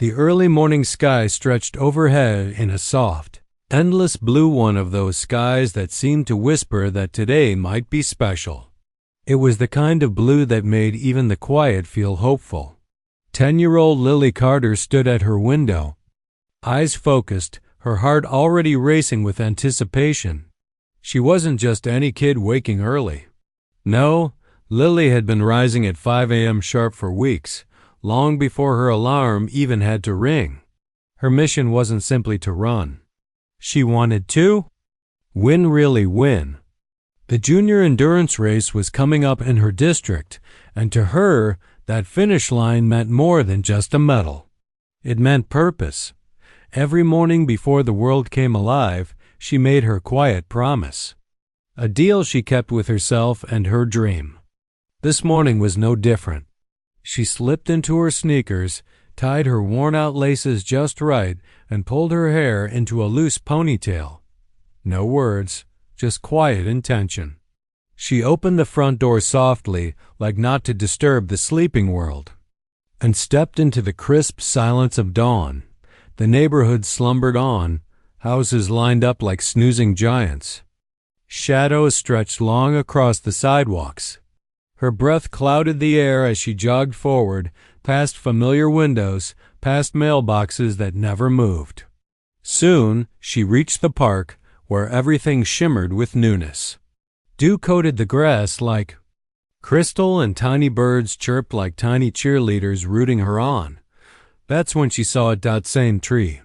The early morning sky stretched overhead in a soft, endless blue, one of those skies that seemed to whisper that today might be special. It was the kind of blue that made even the quiet feel hopeful. 10-year-old Lily Carter stood at her window, eyes focused, her heart already racing with anticipation. She wasn't just any kid waking early. No, Lily had been rising at 5 a.m. sharp for weeks, long before her alarm even had to ring. Her mission wasn't simply to run. She wanted to win, really win. The junior endurance race was coming up in her district, and to her, that finish line meant more than just a medal. It meant purpose. Every morning before the world came alive, she made her quiet promise. A deal she kept with herself and her dream. This morning was no different. She slipped into her sneakers, tied her worn-out laces just right, and pulled her hair into a loose ponytail. No words, just quiet intention. She opened the front door softly, like not to disturb the sleeping world, and stepped into the crisp silence of dawn. The neighborhood slumbered on, houses lined up like snoozing giants. Shadows stretched long across the sidewalks. Her breath clouded the air as she jogged forward, past familiar windows, past mailboxes that never moved. Soon, she reached the park, where everything shimmered with newness. Dew coated the grass like crystal, and tiny birds chirped like tiny cheerleaders rooting her on. That's when she saw it. Same tree.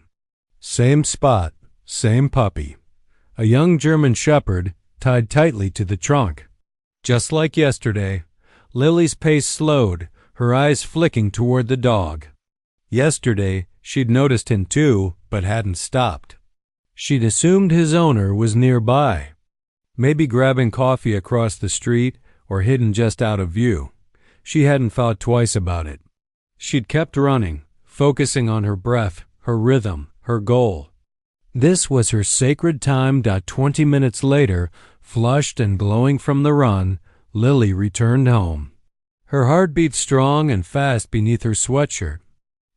Same spot. Same puppy. A young German shepherd, tied tightly to the trunk. Just like yesterday, Lily's pace slowed, her eyes flicking toward the dog. Yesterday, she'd noticed him too, but hadn't stopped. She'd assumed his owner was nearby, maybe grabbing coffee across the street or hidden just out of view. She hadn't thought twice about it. She'd kept running, focusing on her breath, her rhythm, her goal. This was her sacred time. 20 minutes later, flushed and glowing from the run, Lily returned home. Her heart beat strong and fast beneath her sweatshirt.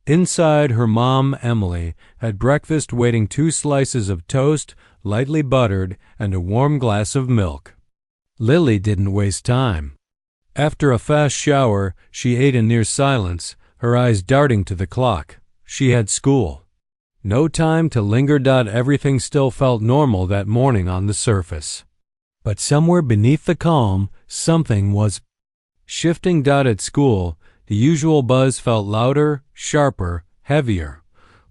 Inside, her mom, Emily, had breakfast waiting, 2 slices of toast, lightly buttered, and a warm glass of milk. Lily didn't waste time. After a fast shower, she ate in near silence, her eyes darting to the clock. She had school. No time to linger. Everything still felt normal that morning on the surface. But somewhere beneath the calm, something was shifting. At school, the usual buzz felt louder, sharper, heavier.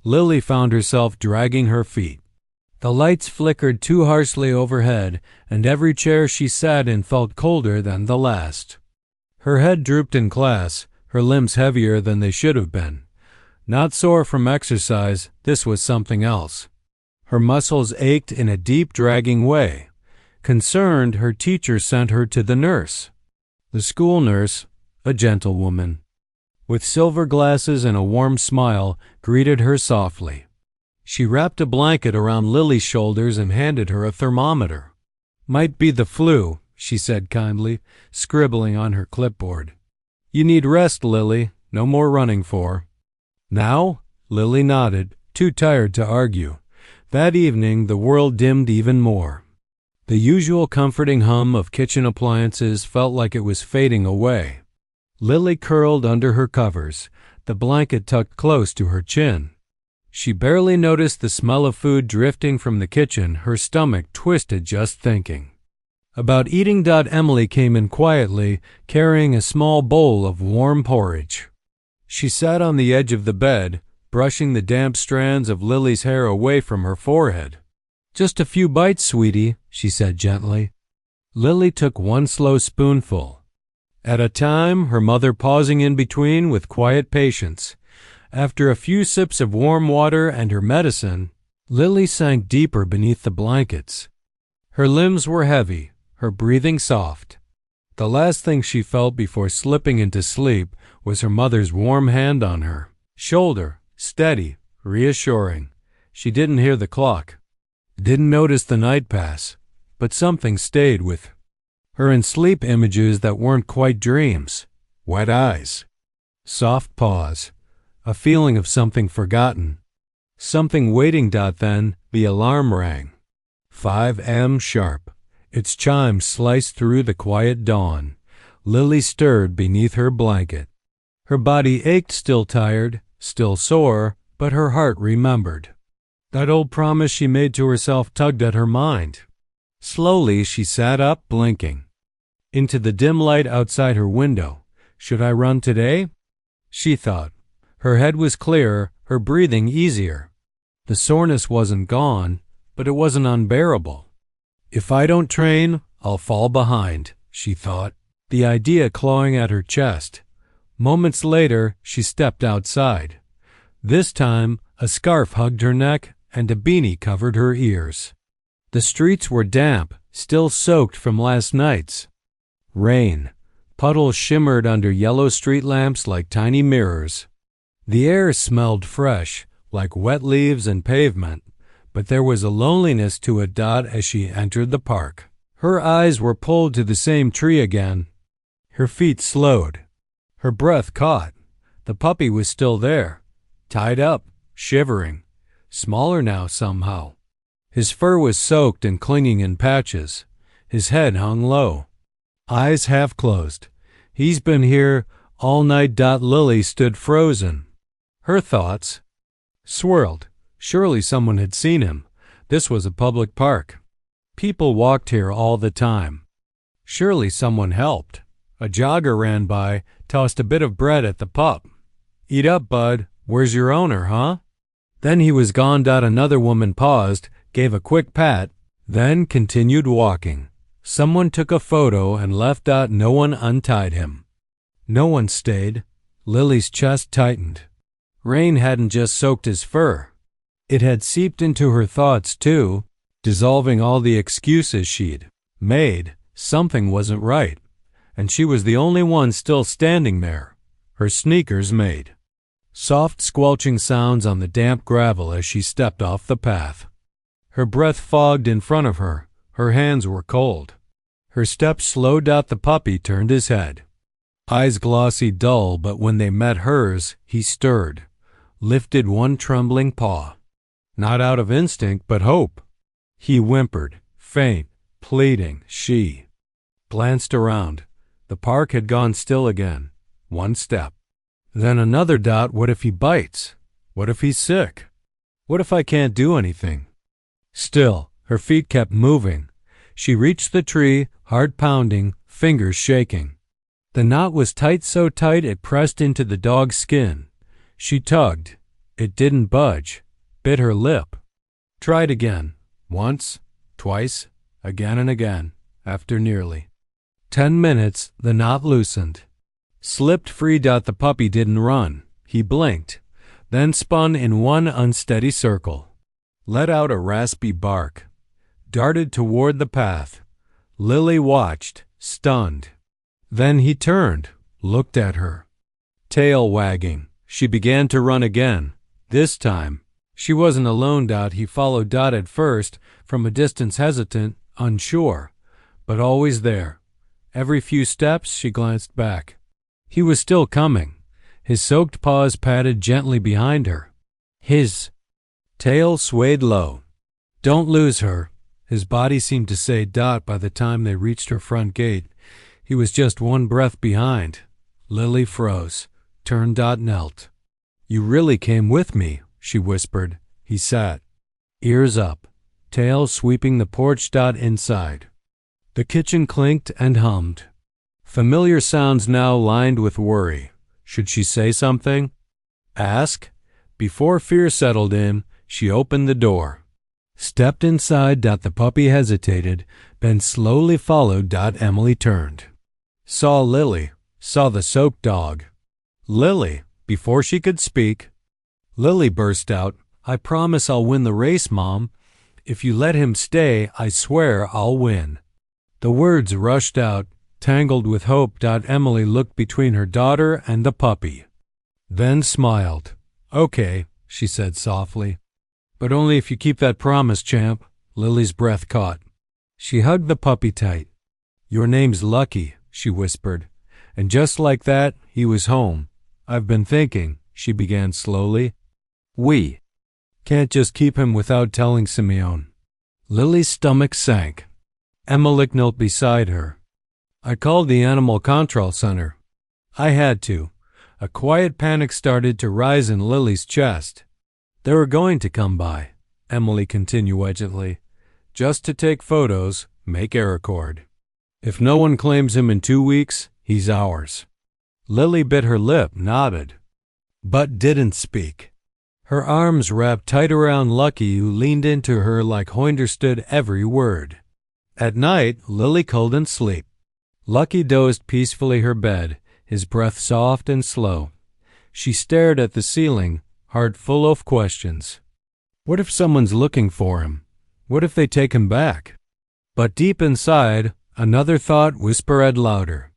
Lily found herself dragging her feet. The lights flickered too harshly overhead, and every chair she sat in felt colder than the last. Her head drooped in class, her limbs heavier than they should have been. Not sore from exercise, this was something else. Her muscles ached in a deep, dragging way. Concerned, her teacher sent her to the nurse. The school nurse, a gentle woman, with silver glasses and a warm smile, greeted her softly. She wrapped a blanket around Lily's shoulders and handed her a thermometer. "Might be the flu," she said kindly, scribbling on her clipboard. "You need rest, Lily. No more running for." "Now?" Lily nodded, too tired to argue. That evening, the world dimmed even more. The usual comforting hum of kitchen appliances felt like it was fading away. Lily curled under her covers, the blanket tucked close to her chin. She barely noticed the smell of food drifting from the kitchen, her stomach twisted just thinking about eating. Emily came in quietly, carrying a small bowl of warm porridge. She sat on the edge of the bed, brushing the damp strands of Lily's hair away from her forehead. "Just a few bites, sweetie," she said gently. Lily took one slow spoonful at a time, her mother pausing in between with quiet patience. After a few sips of warm water and her medicine, Lily sank deeper beneath the blankets. Her limbs were heavy, her breathing soft. The last thing she felt before slipping into sleep was her mother's warm hand on her shoulder, steady, reassuring. She didn't hear the clock, didn't notice the night pass, but something stayed with her in sleep, images that weren't quite dreams. Wet eyes, soft paws, a feeling of something forgotten, something waiting. Then the alarm rang. 5 a.m. sharp. Its chimes sliced through the quiet dawn. Lily stirred beneath her blanket. Her body ached, still tired, still sore, but her heart remembered. That old promise she made to herself tugged at her mind. Slowly she sat up, blinking into the dim light outside her window. Should I run today? She thought. Her head was clearer, her breathing easier. The soreness wasn't gone, but it wasn't unbearable. If I don't train, I'll fall behind, she thought, the idea clawing at her chest. Moments later, she stepped outside. This time, a scarf hugged her neck and a beanie covered her ears. The streets were damp, still soaked from last night's rain. Puddles shimmered under yellow street lamps like tiny mirrors. The air smelled fresh, like wet leaves and pavement, but there was a loneliness to it. As she entered the park, her eyes were pulled to the same tree again. Her feet slowed. Her breath caught. The puppy was still there, tied up, shivering, smaller now somehow. His fur was soaked and clinging in patches. His head hung low, eyes half closed. He's been here all night. Lily stood frozen. Her thoughts swirled. Surely someone had seen him. This was a public park. People walked here all the time. Surely someone helped. A jogger ran by, tossed a bit of bread at the pup. Eat up, bud. Where's your owner, huh? Then he was gone. Another woman paused, gave a quick pat, then continued walking. Someone took a photo and left. No one untied him. No one stayed. Lily's chest tightened. Rain hadn't just soaked his fur. It had seeped into her thoughts too, dissolving all the excuses she'd made. Something wasn't right, and she was the only one still standing there. Her sneakers made soft squelching sounds on the damp gravel as she stepped off the path. Her breath fogged in front of her. Her hands were cold. Her steps slowed. The puppy turned his head. Eyes glossy, dull, but when they met hers, he stirred, lifted one trembling paw. Not out of instinct, but hope. He whimpered, faint, pleading. She glanced around. The park had gone still again. One step. Then another. What if he bites? What if he's sick? What if I can't do anything? Still, her feet kept moving. She reached the tree, heart pounding, fingers shaking. The knot was tight, so tight it pressed into the dog's skin. She tugged. It didn't budge. Bit her lip. Tried again. Once, twice, again and again. After nearly 10 minutes, the knot loosened. Slipped free. The puppy didn't run. He blinked, then spun in one unsteady circle. Let out a raspy bark. Darted toward the path. Lily watched, stunned. Then he turned, looked at her. Tail wagging, she began to run again. This time, she wasn't alone. He followed. At first, from a distance, hesitant, unsure, but always there. Every few steps, she glanced back. He was still coming. His soaked paws patted gently behind her. His tail swayed low. Don't lose her, his body seemed to say. By the time they reached her front gate, he was just one breath behind. Lily froze, turned. Knelt. You really came with me, she whispered. He sat, ears up, tail sweeping the porch. Inside, the kitchen clinked and hummed. Familiar sounds now lined with worry. Should she say something? Ask? Before fear settled in, she opened the door. Stepped inside. The puppy hesitated, then slowly followed. Emily turned. Saw Lily, saw the soaked dog. Lily, before she could speak. Lily burst out, I promise I'll win the race, Mom. If you let him stay, I swear I'll win. The words rushed out, tangled with hope. Emily looked between her daughter and the puppy, then smiled. Okay, she said softly. But only if you keep that promise, champ. Lily's breath caught. She hugged the puppy tight. Your name's Lucky, she whispered. And just like that, he was home. I've been thinking, she began slowly. We can't just keep him without telling Simeon. Lily's stomach sank. Emily knelt beside her. I called the animal control center. I had to. A quiet panic started to rise in Lily's chest. They were going to come by, Emily continued gently, just to take photos, make a record. If no one claims him in 2 weeks, he's ours. Lily bit her lip, nodded, but didn't speak. Her arms wrapped tight around Lucky, who leaned into her like he understood every word. At night, Lily couldn't sleep. Lucky dozed peacefully her bed, his breath soft and slow. She stared at the ceiling, heart full of questions. What if someone's looking for him? What if they take him back? But deep inside, another thought whispered louder.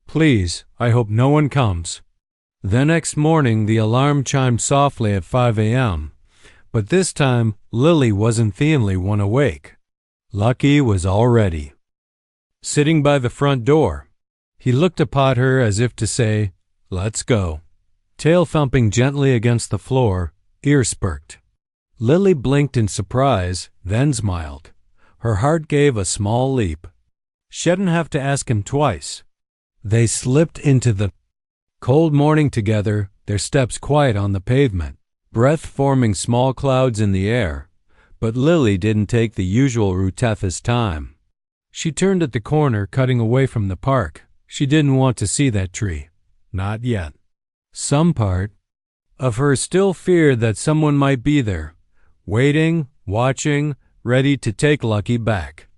Please, I hope no one comes. The next morning, the alarm chimed softly at 5 a.m., but this time, Lily wasn't the only one awake. Lucky was already sitting by the front door. He looked upon her as if to say, let's go. Tail thumping gently against the floor, ears perked. Lily blinked in surprise, then smiled. Her heart gave a small leap. She didn't have to ask him twice. They slipped into the cold morning together, their steps quiet on the pavement, breath forming small clouds in the air. But Lily didn't take the usual route this time. She turned at the corner, cutting away from the park. She didn't want to see that tree. Not yet. Some part of her still feared that someone might be there, waiting, watching, ready to take Lucky back.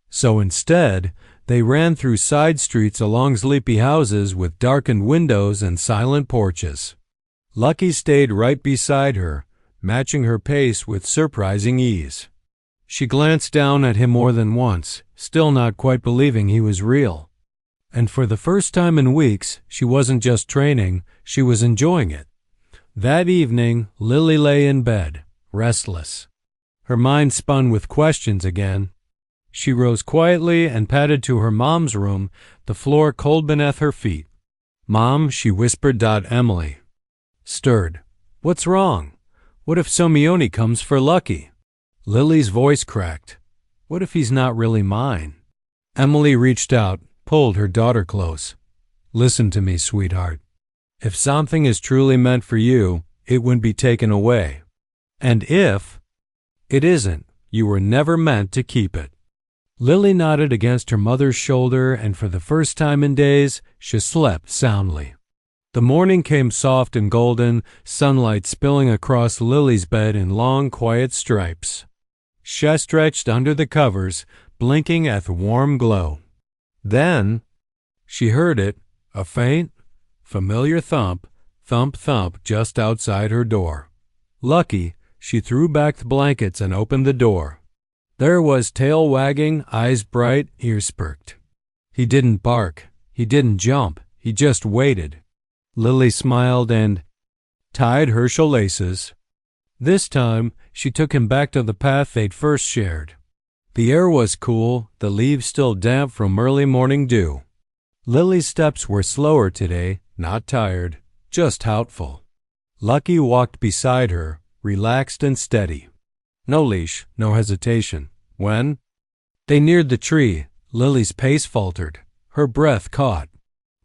So instead, they ran through side streets along sleepy houses with darkened windows and silent porches. Lucky stayed right beside her, matching her pace with surprising ease. She glanced down at him more than once, still not quite believing he was real. And for the first time in weeks, she wasn't just training, she was enjoying it. That evening, Lily lay in bed, restless. Her mind spun with questions again. She rose quietly and padded to her mom's room, the floor cold beneath her feet. Mom, she whispered. Emily stirred. What's wrong? What if Simeon comes for Lucky? Lily's voice cracked. What if he's not really mine? Emily reached out, pulled her daughter close. Listen to me, sweetheart. If something is truly meant for you, it wouldn't be taken away. And if it isn't, you were never meant to keep it. Lily nodded against her mother's shoulder, and for the first time in days, she slept soundly. The morning came soft and golden, sunlight spilling across Lily's bed in long, quiet stripes. She stretched under the covers, blinking at the warm glow. Then she heard it, a faint, familiar thump, thump, thump just outside her door. Lucky, she threw back the blankets and opened the door. There was tail wagging, eyes bright, ears perked. He didn't bark, he didn't jump, he just waited. Lily smiled and tied her shoelaces. This time, she took him back to the path they'd first shared. The air was cool, the leaves still damp from early morning dew. Lily's steps were slower today, not tired, just doubtful. Lucky walked beside her, relaxed and steady. No leash, no hesitation. When they neared the tree, Lily's pace faltered, her breath caught.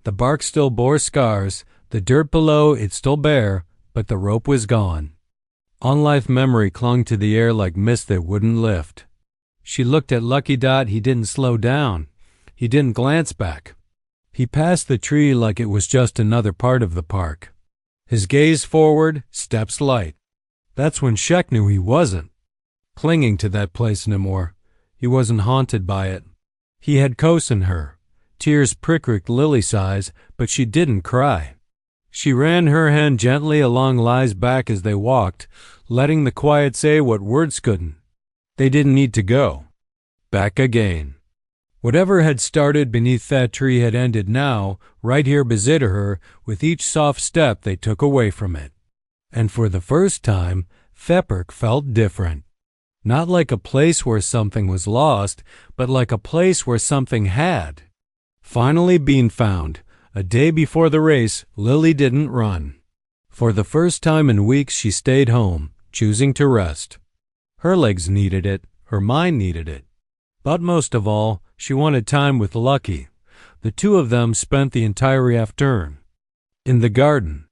The bark still bore scars, the dirt below it still bare, but the rope was gone. On-life memory clung to the air like mist that wouldn't lift. She looked at Lucky. He didn't slow down. He didn't glance back. He passed the tree like it was just another part of the park. His gaze forward, steps light. That's when Shek knew he wasn't clinging to that place no more. He wasn't haunted by it. He had coaxed her. Tears pricked Lily's eyes, but she didn't cry. She ran her hand gently along Lily's back as they walked, letting the quiet say what words couldn't. They didn't need to go back again. Whatever had started beneath that tree had ended now, right here beside her, with each soft step they took away from it. And for the first time, Fepperk felt different. Not like a place where something was lost, but like a place where something had finally been found. A day before the race, Lily didn't run. For the first time in weeks, she stayed home, choosing to rest. Her legs needed it, her mind needed it. But most of all, she wanted time with Lucky. The two of them spent the entire afternoon in the garden.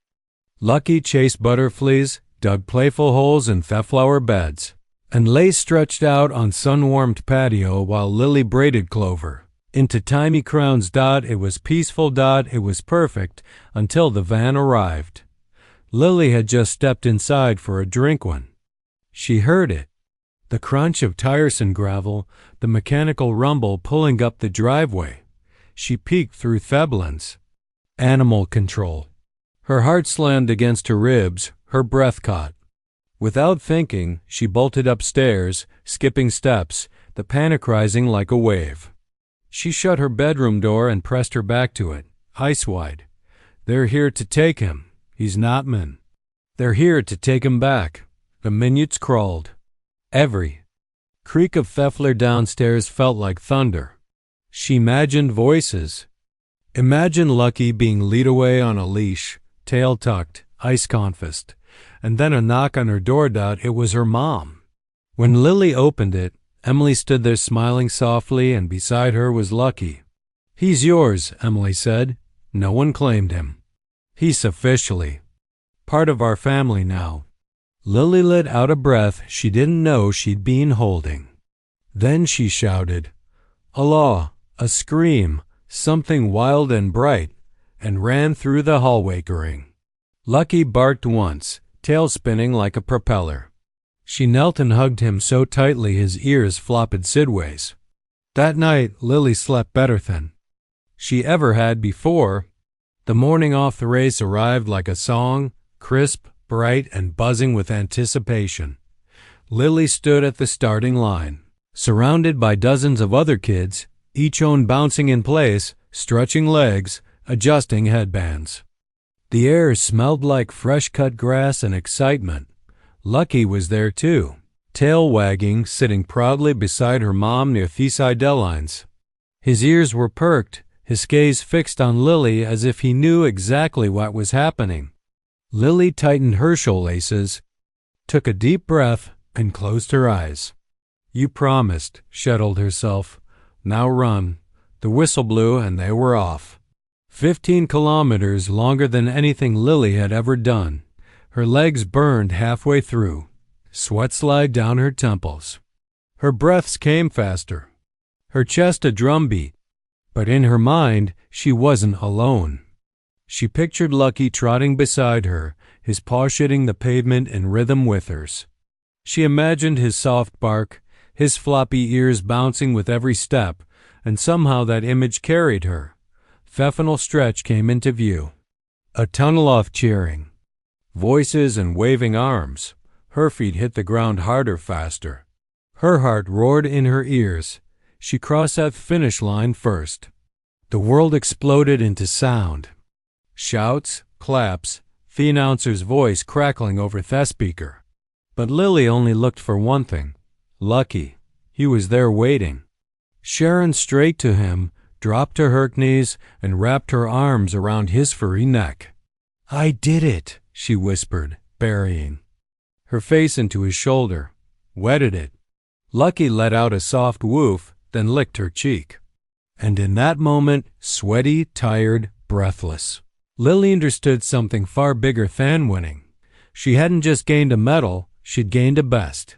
Lucky chased butterflies, dug playful holes in flower beds, and lay stretched out on sun-warmed patio while Lily braided clover into tiny crowns. It was peaceful. It was perfect until the van arrived. Lily had just stepped inside for a drink when she heard it. The crunch of tires and gravel, the mechanical rumble pulling up the driveway. She peeked through Theblin's animal control. Her heart slammed against her ribs, her breath caught. Without thinking, she bolted upstairs, skipping steps, the panic rising like a wave. She shut her bedroom door and pressed her back to it, ice wide. They're here to take him. He's not min. They're here to take him back. The minutes crawled. Every creak of Pfeffler downstairs felt like thunder. She imagined voices. Imagine Lucky being lead away on a leash, tail tucked, ice confessed, and then a knock on her door. It was her mom. When Lily opened it, Emily stood there smiling softly, and beside her was Lucky. "He's yours," Emily said. "No one claimed him. He's officially part of our family now." Lily let out a breath she didn't know she'd been holding. Then she shouted, "Allah!" a scream, something wild and bright, and ran through the hallway. Lucky barked once, tail spinning like a propeller. She knelt and hugged him so tightly his ears flopped sideways. That night, Lily slept better than she ever had before. The morning off the race arrived like a song, crisp, bright, and buzzing with anticipation. Lily stood at the starting line, surrounded by dozens of other kids, each one bouncing in place, stretching legs, adjusting headbands. The air smelled like fresh-cut grass and excitement. Lucky was there too, tail wagging, sitting proudly beside her mom near the sidelines. His ears were perked, his gaze fixed on Lily as if he knew exactly what was happening. Lily tightened her shoelaces, took a deep breath, and closed her eyes. "You promised," she told herself. "Now run." The whistle blew and they were off. 15 kilometers, longer than anything Lily had ever done. Her legs burned halfway through. Sweat slid down her temples. Her breaths came faster. Her chest a drumbeat. But in her mind, she wasn't alone. She pictured Lucky trotting beside her, his paws hitting the pavement in rhythm with hers. She imagined his soft bark, his floppy ears bouncing with every step, and somehow that image carried her. Pfeffenal stretch came into view. A tunnel of cheering. Voices and waving arms. Her feet hit the ground harder, faster. Her heart roared in her ears. She crossed that finish line first. The world exploded into sound. Shouts, claps, the announcer's voice crackling over the speaker. But Lily only looked for one thing. Lucky. He was there waiting. Sharon straight to him, dropped to her knees, and wrapped her arms around his furry neck. "I did it," she whispered, burying her face into his shoulder, wetted it. Lucky let out a soft woof, then licked her cheek. And in that moment, sweaty, tired, breathless, Lily understood something far bigger than winning. She hadn't just gained a medal, she'd gained a best.